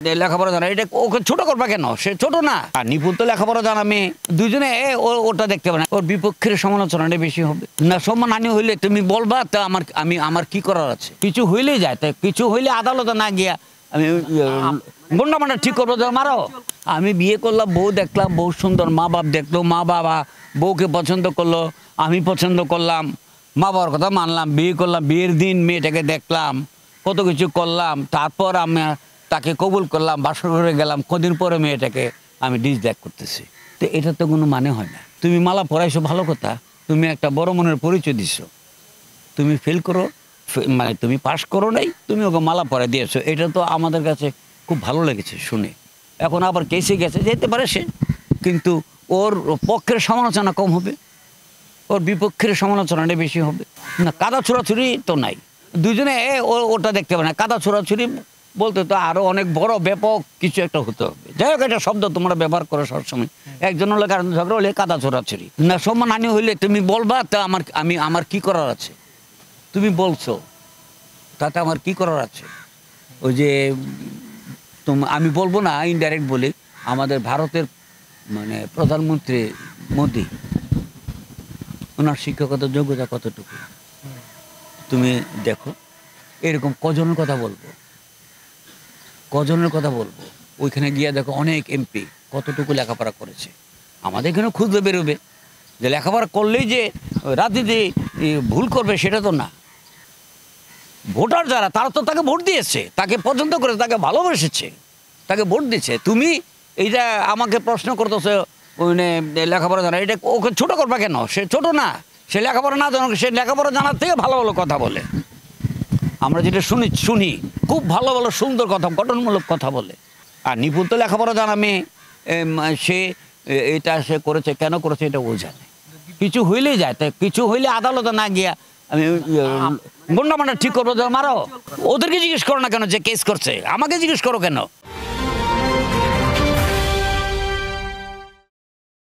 লেখাপড়া জানা, এটা ওকে ছোট করবা কেন? সে ছোট না। আর নিপুণ তো লেখাপড়া জানা মেয়ে, দুজনে ওটা দেখতে পারে না, ওর বিপক্ষের সমালোচনাটা বেশি হবে না। সম্মানহানি হইলে তুমি বলবা, তা আমার কি করার আছে? কিছু হইলেই যায়, তাই কিছু হইলে আদালতে না গিয়া আমি গন্ডা মান্ডা ঠিক করবো, মারো। আমি বিয়ে করলাম, বউ দেখলাম, বউ সুন্দর, মা বাপ দেখলো, মা বাবা বউকে পছন্দ করলো, আমি পছন্দ করলাম, মা বাবার কথা মানলাম, বিয়ে করলাম, বিয়ের দিন মেয়েটাকে দেখলাম, কত কিছু করলাম, তারপর আমি তাকে কবুল করলাম, বাসর ঘরে গেলাম, কদিন পরে মেয়েটাকে আমি ডিসলাইক করতেছি। তো এটা তো কোনো মানে হয় না। তুমি মালা পরাইছো ভালো কথা, তুমি একটা বড় মনের পরিচয় দিছো, তুমি ফেল করো, মানে তুমি পাস করো নাই, তুমি ওকে মালা পরাই দিয়েছো, এটা তো আমাদের কাছে খুব ভালো লেগেছে শুনে। এখন আবার কেসে গেছে, যেতে পারে সে, কিন্তু ওর পক্ষের সমালোচনা কম হবে, ওর বিপক্ষের সমালোচনাটা বেশি হবে না। কাদা ছোড়াছুরি তো নাই, দুজনে ওটা দেখতে পারে না। কাদা ছোড়াছুরি বলতে তো আরো অনেক বড় ব্যাপক কিছু একটা হতে হবে। যাই হোক, একটা শব্দ তোমরা ব্যবহার করো সবসময়, একজন হলে কারণ ঝগড়া হলে কাদা ছোড়াছুরি না। সম্মানহানি হইলে তুমি বলবা, তা আমার কি করার আছে? তুমি বলছো, তাতে আমার কি করার আছে? ওই যে আমি বলবো না, ইনডাইরেক্ট বলি, আমাদের ভারতের মানে প্রধানমন্ত্রী মোদি, ওনার শিক্ষকতার যোগ্যতা কতটুকু তুমি দেখো। এরকম কজনের কথা বলবো, কজনের কথা বলবো, ওইখানে গিয়ে দেখো অনেক এমপি কতটুকু লেখাপড়া করেছে। আমাদের এখানে খুঁজতে বেরোবে যে লেখাপড়া করলেই যে রাজনীতি ভুল করবে, সেটা তো না। ভোটার যারা, তারা তো তাকে ভোট দিয়েছে, তাকে পছন্দ করেছে, তাকে ভালোবেসেছে, তাকে ভোট দিচ্ছে। তুমি এইটা আমাকে প্রশ্ন করতেছো মানে লেখাপড়া জানা, এটা ওকে ছোট করবা কেন? সে ছোট না। সে লেখাপড়া না জানো, সে লেখাপড়া জানার থেকে ভালো ভালো কথা বলে। আমরা যেটা শুনি খুব ভালো ভালো সুন্দর কথা, গঠনমূলক কথা বলে। আর নিপুণ তো লেখাপড়া জানা মেয়ে, সে এটা সে করেছে, কেন করেছে এটা ও জানে। কিছু হইলেই যায়, তাই কিছু হইলে আদালতে না গিয়া আমি গন্ডা মান্ডা ঠিক করবো, মারো। ওদেরকে জিজ্ঞেস করো না কেন যে কেস করছে, আমাকে জিজ্ঞেস করো কেন?